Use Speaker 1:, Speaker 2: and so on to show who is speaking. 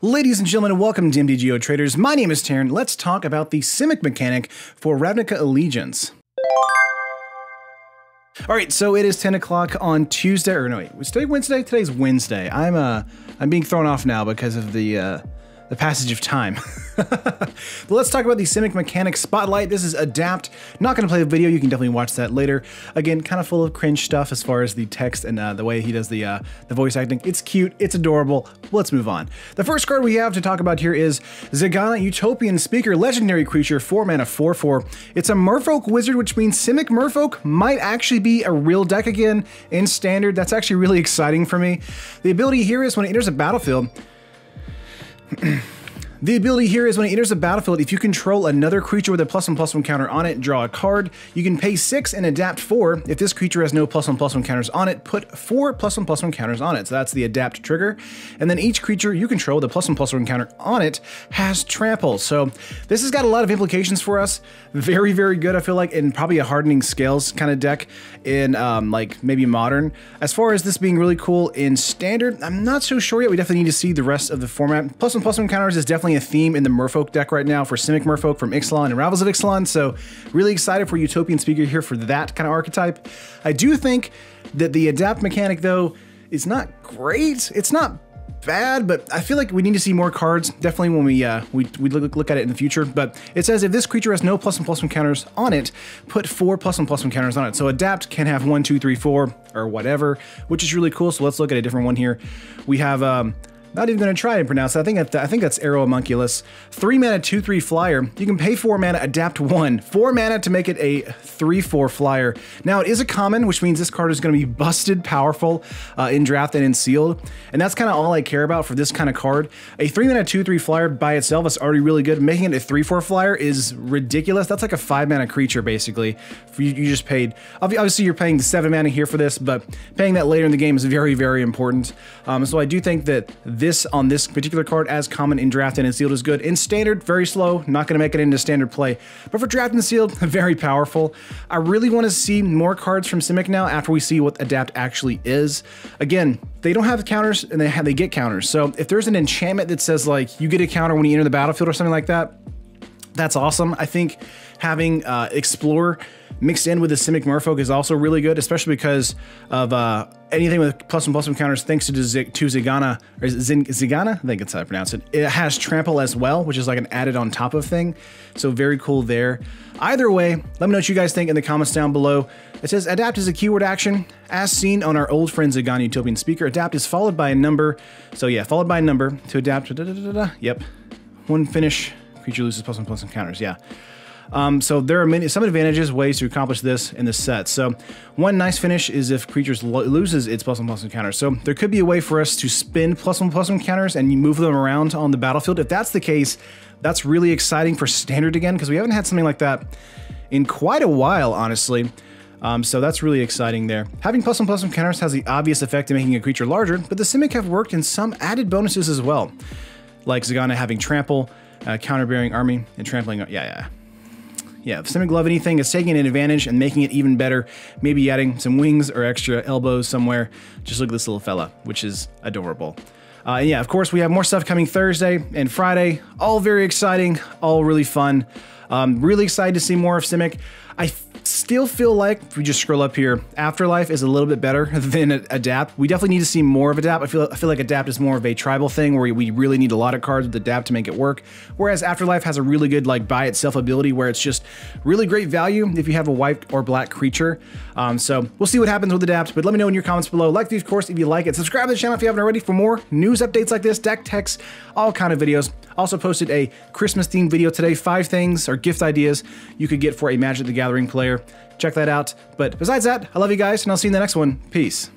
Speaker 1: Ladies and gentlemen, welcome to MTGO Traders. My name is Terran. Let's talk about the Simic mechanic for Ravnica Allegiance. All right, so it is 10 o'clock on Tuesday, or no, wait, was today Wednesday? Today's Wednesday. I'm being thrown off now because of the passage of time. But let's talk about the Simic mechanic spotlight. This is Adapt. Not going to play the video. You can definitely watch that later. Again, kind of full of cringe stuff as far as the text and the way he does the voice acting. It's cute. It's adorable. Let's move on. The first card we have to talk about here is Zegana, Utopian Speaker, legendary creature, 4 mana, 4/4. It's a Merfolk wizard, which means Simic Merfolk might actually be a real deck again in Standard. That's actually really exciting for me. The ability here is when it enters a battlefield, if you control another creature with a +1/+1 counter on it, draw a card. You can pay 6 and adapt 4. If this creature has no +1/+1 counters on it, put 4 +1/+1 counters on it. So that's the adapt trigger. And then each creature you control with a +1/+1 counter on it has trample. So this has got a lot of implications for us. Very, very good, I feel like, in probably a hardening scales kind of deck in like maybe modern. As far as this being really cool in Standard, I'm not so sure yet. We definitely need to see the rest of the format. +1/+1 counters is definitely a theme in the Merfolk deck right now for Simic Merfolk from Ixalan and Ravels of Ixalan, so really excited for Utopian Speaker here for that kind of archetype. I do think that the adapt mechanic, though, is not great. It's not bad, but I feel like we need to see more cards, definitely when we look at it in the future. But it says if this creature has no +1/+1 counters on it, put 4 +1/+1 counters on it. So adapt can have 1, 2, 3, 4, or whatever, which is really cool. So let's look at a different one here. We have not even going to try and pronounce it. I think that's Aeromunculus. 3 mana, 2/3 flyer. You can pay 4 mana, adapt 1. 4 mana to make it a 3/4 flyer. Now it is a common, which means this card is going to be busted powerful in draft and in sealed. And that's kind of all I care about for this kind of card. A 3 mana, 2/3 flyer by itself is already really good. Making it a 3/4 flyer is ridiculous. That's like a 5 mana creature basically. You just paid. Obviously you're paying 7 mana here for this, but paying that later in the game is very, very important. So I do think that this on this particular card as common in draft and in sealed is good. In Standard, very slow, not going to make it into Standard play. But for draft and sealed, very powerful. I really want to see more cards from Simic now after we see what adapt actually is. Again, they don't have counters and they get counters. So if there's an enchantment that says like you get a counter when you enter the battlefield or something like that, that's awesome. I think having Explore mixed in with the Simic Merfolk is also really good, especially because of anything with +1/+1 counters thanks to Zegana, or Zegana? I think it's how I pronounce it. It has trample as well, which is like an added on top of thing. So very cool there. Either way, let me know what you guys think in the comments down below. It says adapt is a keyword action. As seen on our old friend Zegana Utopian Speaker, adapt is followed by a number. So yeah, followed by a number to adapt. Yep. One finish. Creature loses +1/+1 counters, yeah. So there are some advantages, ways to accomplish this in this set. So one nice finish is if creatures loses its +1/+1 counters. So there could be a way for us to spin +1/+1 counters and move them around on the battlefield. If that's the case, that's really exciting for Standard again, because we haven't had something like that in quite a while, honestly. So that's really exciting there. Having +1/+1 counters has the obvious effect of making a creature larger, but the Simic have worked in some added bonuses as well, like Zegana having trample, counter-bearing army, and trampling. Yeah, if Simic love anything, it's taking an advantage and making it even better. Maybe adding some wings or extra elbows somewhere. Just look at this little fella, which is adorable. And yeah, of course, we have more stuff coming Thursday and Friday. All very exciting, all really fun. Really excited to see more of Simic. I still feel like, if we just scroll up here, Afterlife is a little bit better than Adapt. We definitely need to see more of Adapt. I feel like Adapt is more of a tribal thing where we really need a lot of cards with Adapt to make it work. Whereas Afterlife has a really good like by itself ability where it's just really great value if you have a white or black creature. So we'll see what happens with Adapt, but let me know in your comments below. Like the video, of course, if you like it. Subscribe to the channel if you haven't already for more news updates like this, deck techs, all kind of videos. Also posted a Christmas themed video today, 5 things or gift ideas you could get for a Magic the Gathering player. Check that out. But besides that, I love you guys, and I'll see you in the next one. Peace.